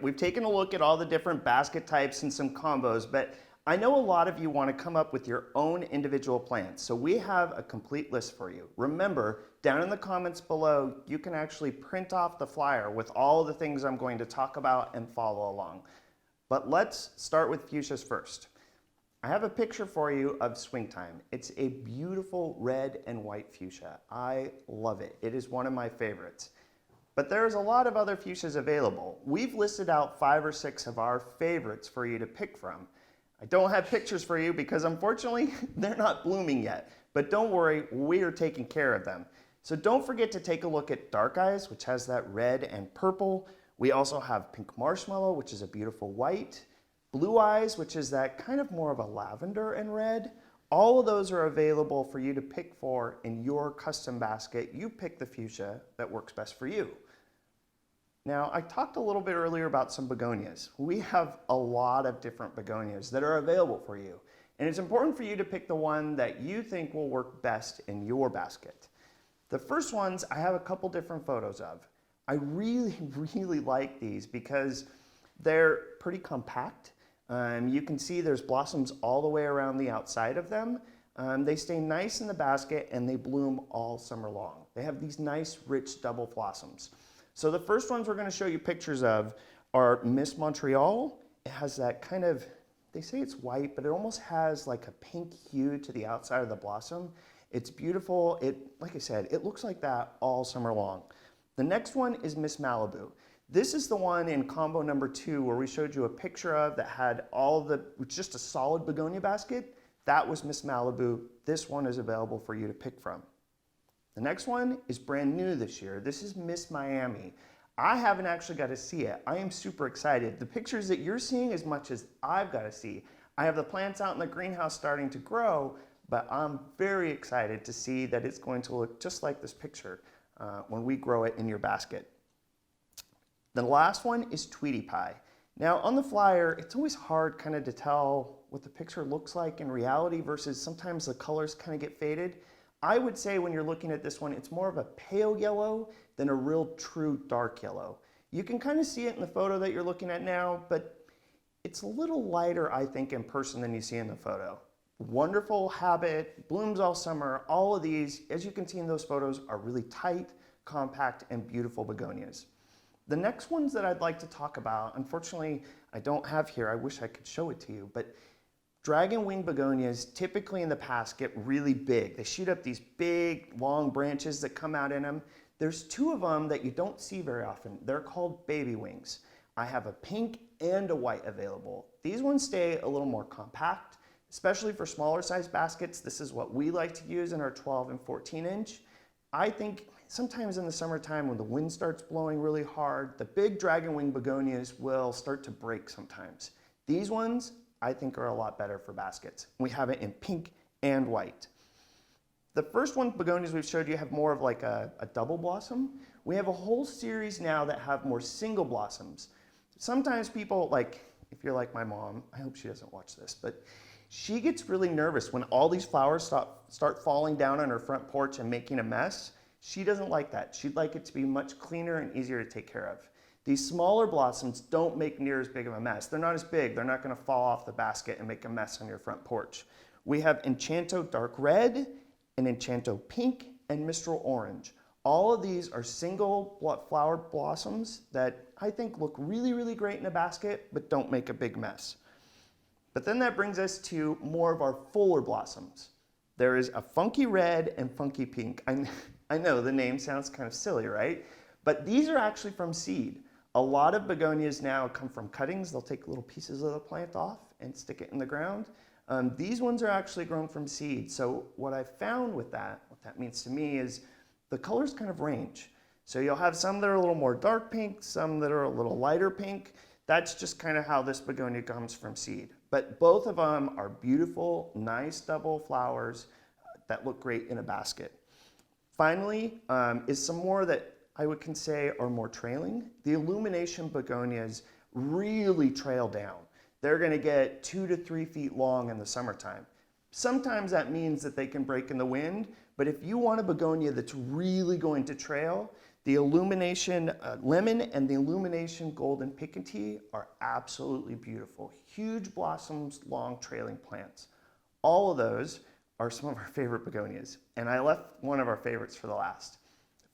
We've taken a look at all the different basket types and some combos, but I know a lot of you want to come up with your own individual plants, so we have a complete list for you. Remember, down in the comments below, you can actually print off the flyer with all the things I'm going to talk about and follow along. But let's start with fuchsias first. I have a picture for you of Swingtime. It's a beautiful red and white fuchsia. I love it. It is one of my favorites. But there's a lot of other fuchsias available. We've listed out 5 or 6 of our favorites for you to pick from. I don't have pictures for you because unfortunately they're not blooming yet, but don't worry, we are taking care of them. So don't forget to take a look at Dark Eyes, which has that red and purple. We also have Pink Marshmallow, which is a beautiful white. Blue Eyes, which is that kind of more of a lavender and red. All of those are available for you to pick for in your custom basket. You pick the fuchsia that works best for you. Now, I talked a little bit earlier about some begonias. We have a lot of different begonias that are available for you. And it's important for you to pick the one that you think will work best in your basket. The first ones, I have a couple different photos of. I really, really like these because they're pretty compact. You can see there's blossoms all the way around the outside of them. They stay nice in the basket and they bloom all summer long. They have these nice, rich double blossoms. So the first ones we're going to show you pictures of are Miss Montreal. It has that kind of, they say it's white, but it almost has like a pink hue to the outside of the blossom. It's beautiful. Like I said, it looks like that all summer long. The next one is Miss Malibu. This is the one in combo number 2 where we showed you a picture of that had just a solid begonia basket. That was Miss Malibu. This one is available for you to pick from. The next one is brand new this year. This is Miss Miami. I haven't actually got to see it. I am super excited. The pictures that you're seeing as much as I've got to see. I have the plants out in the greenhouse starting to grow, but I'm very excited to see that it's going to look just like this picture when we grow it in your basket. The last one is Tweetie Pie. Now on the flyer, it's always hard kind of to tell what the picture looks like in reality versus sometimes the colors kind of get faded. I would say when you're looking at this one, it's more of a pale yellow than a real true dark yellow. You can kind of see it in the photo that you're looking at now, but it's a little lighter, I think, in person than you see in the photo. Wonderful habit, blooms all summer. All of these, as you can see in those photos, are really tight, compact, and beautiful begonias. The next ones that I'd like to talk about, unfortunately, I don't have here. I wish I could show it to you, but dragon wing begonias typically in the past get really big. They shoot up these big, long branches that come out in them. There's 2 of them that you don't see very often. They're called baby wings. I have a pink and a white available. These ones stay a little more compact, especially for smaller size baskets. This is what we like to use in our 12 and 14 inch. I think sometimes in the summertime when the wind starts blowing really hard, the big dragon wing begonias will start to break sometimes. These ones I think are a lot better for baskets. We have it in pink and white. The first one, begonias we've showed you, have more of like a double blossom. We have a whole series now that have more single blossoms. Sometimes people, like, if you're like my mom, I hope she doesn't watch this, but she gets really nervous when all these flowers start falling down on her front porch and making a mess. She doesn't like that. She'd like it to be much cleaner and easier to take care of. These smaller blossoms don't make near as big of a mess. They're not as big. They're not going to fall off the basket and make a mess on your front porch. We have Enchanto Dark Red and Enchanto Pink and Mistral Orange. All of these are single flowered blossoms that I think look really, really great in a basket, but don't make a big mess. But then that brings us to more of our fuller blossoms. There is a Funky Red and Funky Pink. I know the name sounds kind of silly, right? But these are actually from seed. A lot of begonias now come from cuttings. They'll take little pieces of the plant off and stick it in the ground. These ones are actually grown from seed. So what I found with that, what that means to me is the colors kind of range. So you'll have some that are a little more dark pink, some that are a little lighter pink. That's just kind of how this begonia comes from seed. But both of them are beautiful, nice double flowers that look great in a basket. Finally, is some more that I can say are more trailing. The illumination begonias really trail down. They're going to get 2 to 3 feet long in the summertime. Sometimes that means that they can break in the wind, but if you want a begonia that's really going to trail, The Illumination Lemon and the Illumination Golden Picantee are absolutely beautiful. Huge blossoms, long trailing plants. All of those are some of our favorite begonias, and I left one of our favorites for the last.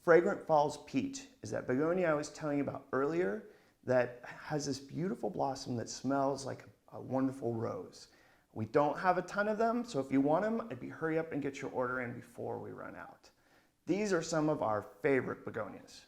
Fragrant Falls Peach is that begonia I was telling you about earlier that has this beautiful blossom that smells like a wonderful rose. We don't have a ton of them, so if you want them, I'd be hurry up and get your order in before we run out. These are some of our favorite begonias.